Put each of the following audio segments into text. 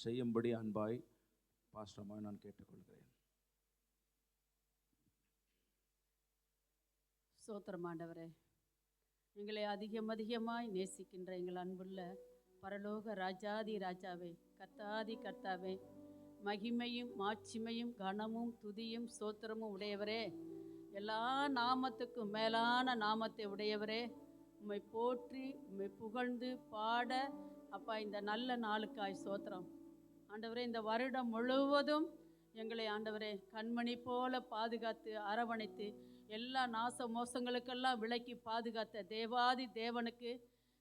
செய்யும்படி அன்பாய் பாஸ்டர்மாய் நான் கேட்டுக்கொள்கிறேன். ஸ்தோத்திரம் ஆண்டவரே. எங்களை அதிகமாய் நேசிக்கின்ற எங்கள் அன்புள்ள பரலோக ராஜாதி ராஜாவே, கர்த்தாதி கர்த்தாவே, மகிமையும் மாட்சிமையும் கனமும் துதியும் ஸ்தோத்திரமும் உடையவரே, எல்லா நாமத்துக்கும் மேலான நாமத்தை உடையவரே, உம்மை போற்றி உம்மை புகழ்ந்து பாட அப்பா இந்த நல்ல நாளுக்காய் ஸ்தோத்திரம் ஆண்டவரே. இந்த வருடம் முழுவதும் எங்களை ஆண்டவரே கண்மணி போல பாதுகாத்து அரவணைத்து எல்லா நாச மோசங்களுக்கெல்லாம் விலக்கி பாதுகாத்த தேவாதி தேவனுக்கு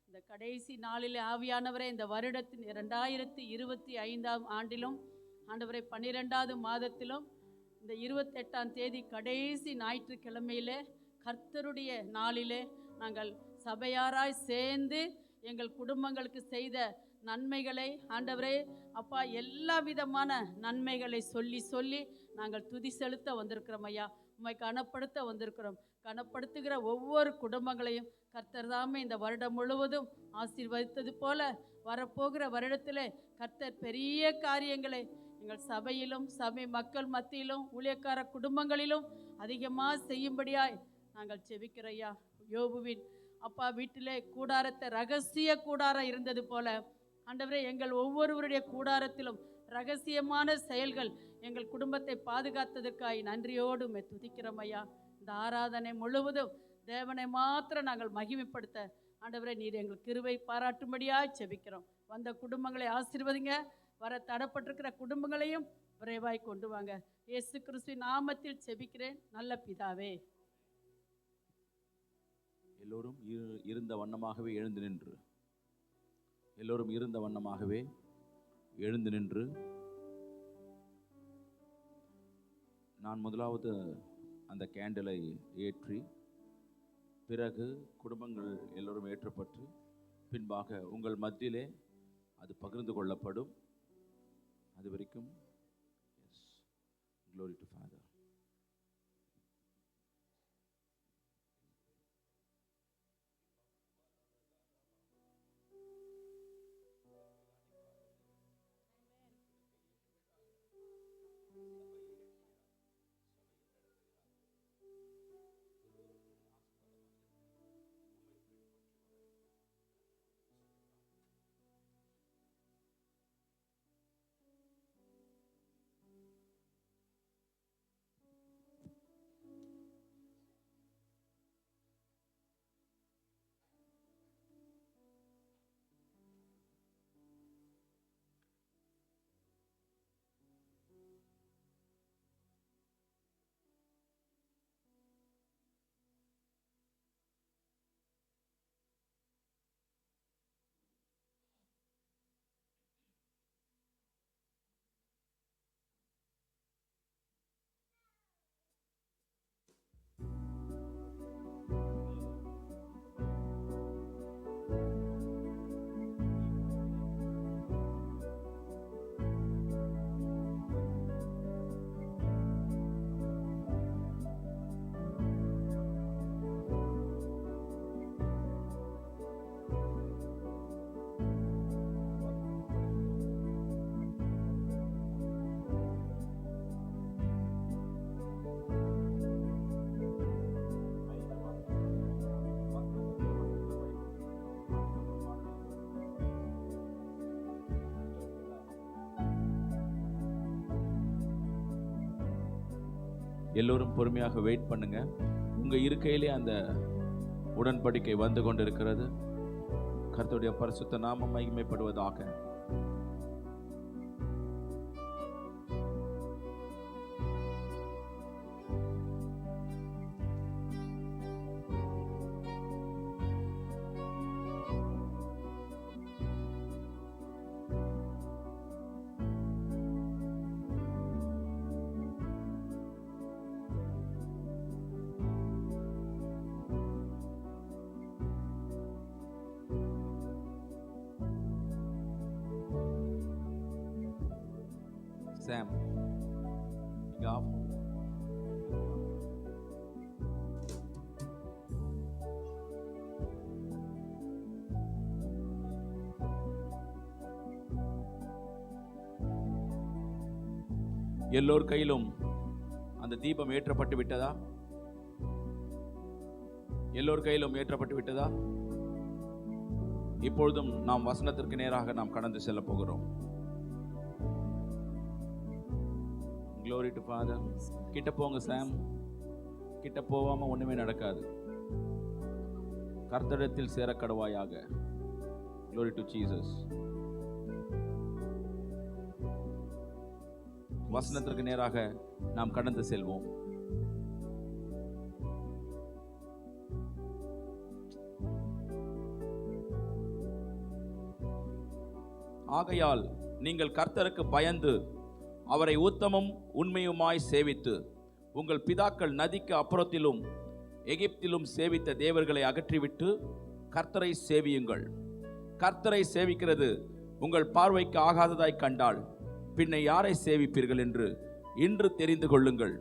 இந்த கடைசி நாளிலே ஆவியானவரே, இந்த வருடத்தின் 2025ஆம் ஆண்டிலும் ஆண்டவரே 12வது மாதத்திலும் இந்த 28ஆம் தேதி கடைசி ஞாயிற்றுக்கிழமையிலே கர்த்தருடைய நாளிலே நாங்கள் சபையாராய் சேர்ந்து எங்கள் குடும்பங்களுக்கு செய்த நன்மைகளை ஆண்டவரே அப்பா எல்லா விதமான நன்மைகளை சொல்லி சொல்லி நாங்கள் துதி செலுத்த வந்திருக்கிறோம் ஐயா. உம்மை கனப்படுத்த வந்திருக்கிறோம். கனப்படுத்துகிற ஒவ்வொரு குடும்பங்களையும் கர்த்தர் தாமே இந்த வருடம் முழுவதும் ஆசீர்வதித்தது போல வரப்போகிற வருடத்திலே கர்த்தர் பெரிய காரியங்களை எங்கள் சபையிலும் சபை மக்கள் மத்தியிலும் ஊழியக்கார குடும்பங்களிலும் அதிகமாக செய்யும்படியாய் நாங்கள் செபிக்கிறையா. யோபுவின் அப்பா வீட்டிலே கூடாரத்தை ரகசிய கூடாரம் இருந்தது போல ஆண்டவரே எங்கள் ஒவ்வொருவருடைய கூடாரத்திலும் ரகசியமான செயல்கள் எங்கள் குடும்பத்தை பாதுகாத்ததற்காய் நன்றியோடு உம்மை துதிக்கிறோம் ஐயா. இந்த ஆராதனை முழுவதும் தேவனை மாத்திரம் நாங்கள் மகிமைப்படுத்த ஆண்டவரே நீர் எங்கள் கிருபை பாராட்டும்படியாக செபிக்கிறோம். வந்த குடும்பங்களை ஆசீர்வதிங்க. வர தடப்பட்டிருக்கிற குடும்பங்களையும் விரைவாய் கொண்டு வாங்க. இயேசு கிறிஸ்துவின் நாமத்தில் செபிக்கிறேன் நல்ல பிதாவே. எல்லோரும் இருந்த வண்ணமாகவே எழுந்து நின்று எல்லோரும் இருந்த வண்ணமாகவே எழுந்து நின்று நான் முதலாவது அந்த கேண்டிலை ஏற்றி பிறகு குடும்பங்கள் எல்லோரும் ஏற்றப்பட்டு பின்பாக உங்கள் மத்தியிலே அது பகிர்ந்து கொள்ளப்படும். அது வரைக்கும் எஸ், க்ளோரி டு ஃபாதர். எல்லோரும் பொறுமையாக வெயிட் பண்ணுங்க. உங்க இருக்கையிலே அந்த உடன்படிக்கை வந்து கொண்டிருக்கிறது. கர்த்தருடைய பரிசுத்த நாமம் மகிமைப்படுவதாக. Sam, இங்க ஆஃப். எல்லோர் கையிலும் அந்த தீபம் ஏற்றப்பட்டு விட்டதா? எல்லோர் கையிலும் ஏற்றப்பட்டு விட்டதா? இப்பொழுதும் நாம் வசனத்திற்கு நேராக நாம் கடந்து செல்ல போகிறோம். Glory to Father. கிட்ட போங்க சாம். கிட்ட போகாம ஒண்ணுமே நடக்காது. கர்த்தரிடத்தில் சேர கடவாயாக. Glory to Jesus. வசனத்திற்கு நேராக நாம் கடந்து செல்வோம். ஆகையால் நீங்கள் கர்த்தருக்கு பயந்து அவரை உத்தமும் உண்மையுமாய் சேவித்து உங்கள் பிதாக்கள் நதிக்கு அப்புறத்திலும் எகிப்திலும் சேவித்த தேவர்களை அகற்றிவிட்டு கர்த்தரை சேவியுங்கள். கர்த்தரை சேவிக்கிறது உங்கள் பார்வைக்கு ஆகாததாய் கண்டால் பின்ன யாரை சேவிப்பீர்கள் என்று இன்று தெரிந்து கொள்ளுங்கள்.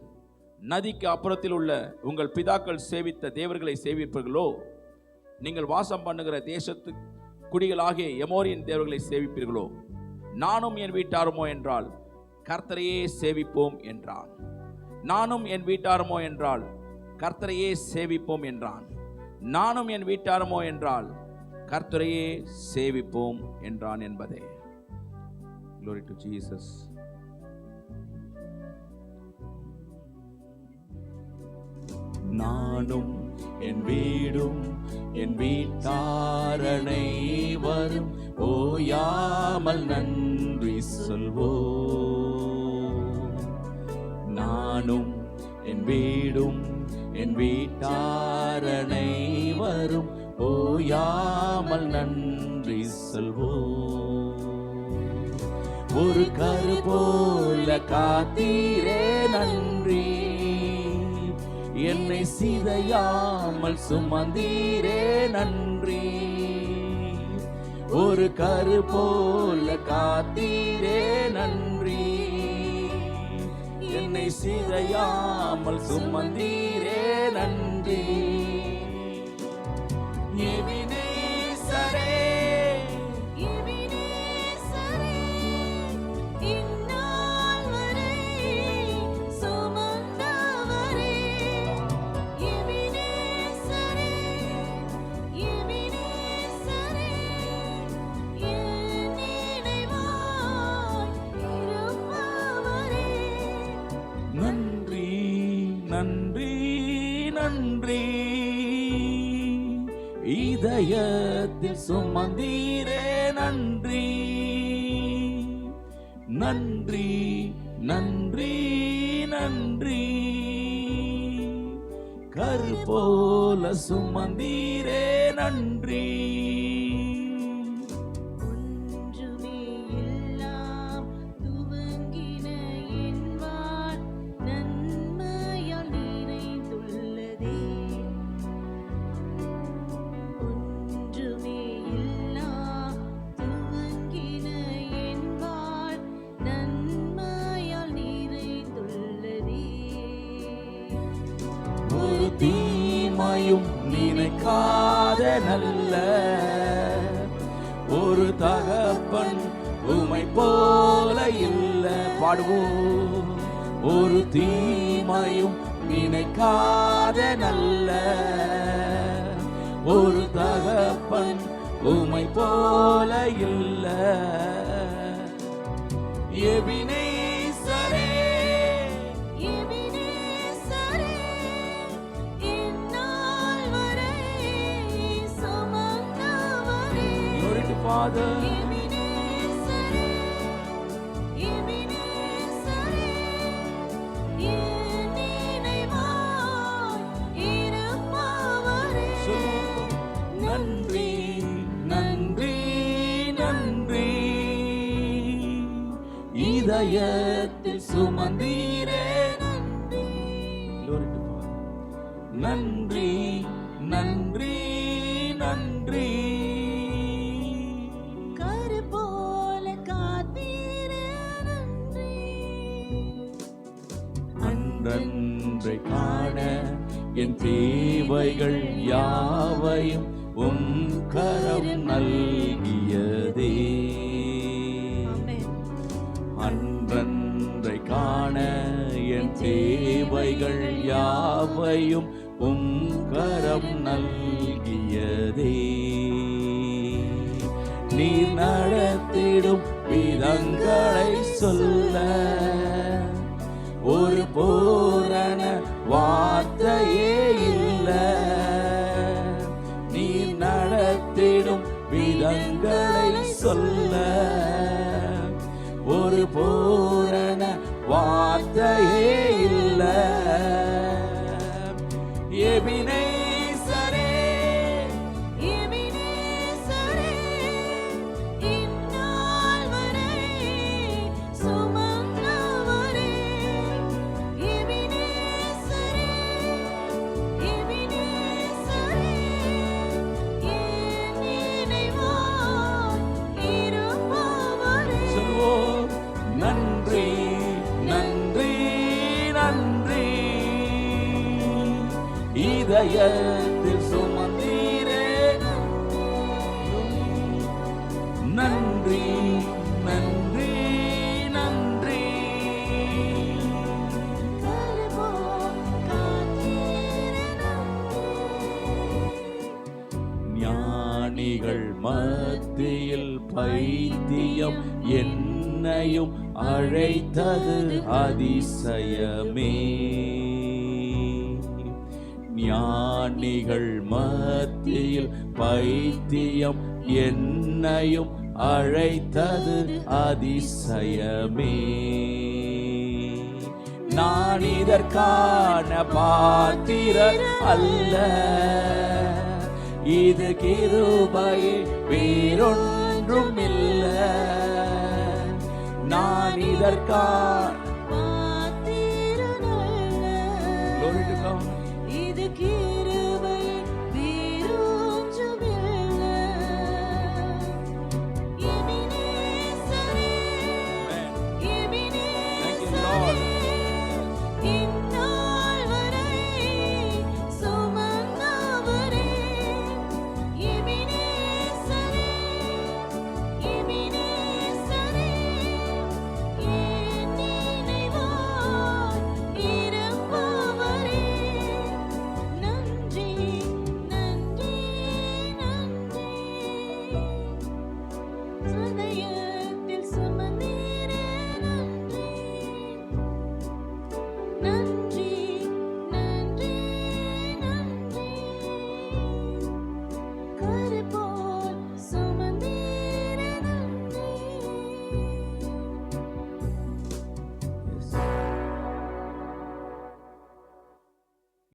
நதிக்கு அப்புறத்தில் உள்ள உங்கள் பிதாக்கள் சேவித்த தேவர்களை சேவிப்பீர்களோ? நீங்கள் வாசம் பண்ணுகிற தேசத்து குடிகளாகிய எமோரியின் தேவர்களை சேவிப்பீர்களோ? நானும் என் வீட்டாருமோ என்றால் கர்த்தரையே சேவிப்போம் என்றான். நானும் என் வீட்டாருமோ என்றால் கர்த்தரையே சேவிப்போம் என்றான். நானும் என் வீட்டாருமோ என்றால் கர்த்தரையே சேவிப்போம் என்றான் என்பதே. Glory to Jesus. நானும் என் வீடும் என் வீட்டாரனை வரும் ஓயாமல் நன்றி சொல்வோம். நானும் என் வீடும் என் வீட்டாரனை வரும் ஓயாமல் நன்றி சொல்வோம். ஒரு கரு போல காத்தீரே நன்றி, என்னை சிதையாமல் சுமந்தீரே நன்றி. ஒரு கரு போல காத்தீரே நன்றி, என்னை சிதையாமல் சுமந்தீரே நன்றி. எபினேசரே நன்றி நன்றி, இதயத்தில் சுமந்தீரே நன்றி. நன்றி நன்றி நன்றி, கரு போல சுமந்தீரே நன்றி. தீமையும் நினைக்காத நல்ல ஒரு தகப்பன் உமை போல இல்ல. பாடுவோம். ஒரு தீமையும் நினைக்காத நல்ல ஒரு தகப்பன் உமை போல இல்ல. எபினேசரே Father, நன்றி நன்றி நன்றி, இதயத்தில் சுமந்தீரே நன்றி. நன்றி நன்றி நன்றி, அன்றன்றை காண என் தேவைகள் யாவையும் உம் கரம் நல்கியதே. அன்றன்றை காண என் தேவைகள் யாவையும் உம் கரம் நல்கியதே. நீர் நடத்திடும் விதங்களை சொல்ல ஒரு பூரண வார்த்தையே இல்ல. நீர் நடத்திடும் விதங்களை சொல்ல ஒரு பூரண வார்த்தையே இல்ல. எபினேசரே, எபினேசரே, இந்நாள் வரை சுமந்தவரே. எபினேசரே, எபினேசரே, என் நினைவாய் இருப்பவரே. சொல்வோம் நன்றி நன்றி நன்றி. இதயத்தில் சுமந்தீரே நன்றி நன்றி நன்றி. கருவோம் காத்தீரே ஞானிகள் மத்தியில் பைத்தியம் என்னையும் அழைத்தது அதிசயமே. ஞானிகள் மத்தியில் பைத்தியம் என்னையும் அழைத்தது அதிசயமே. நான் இதற்கான பாத்திரர் அல்ல, இது கிருபையே வேறொன்றும் இல்ல. நான் இதற்கான பாத்திரனல்ல. Glory to God.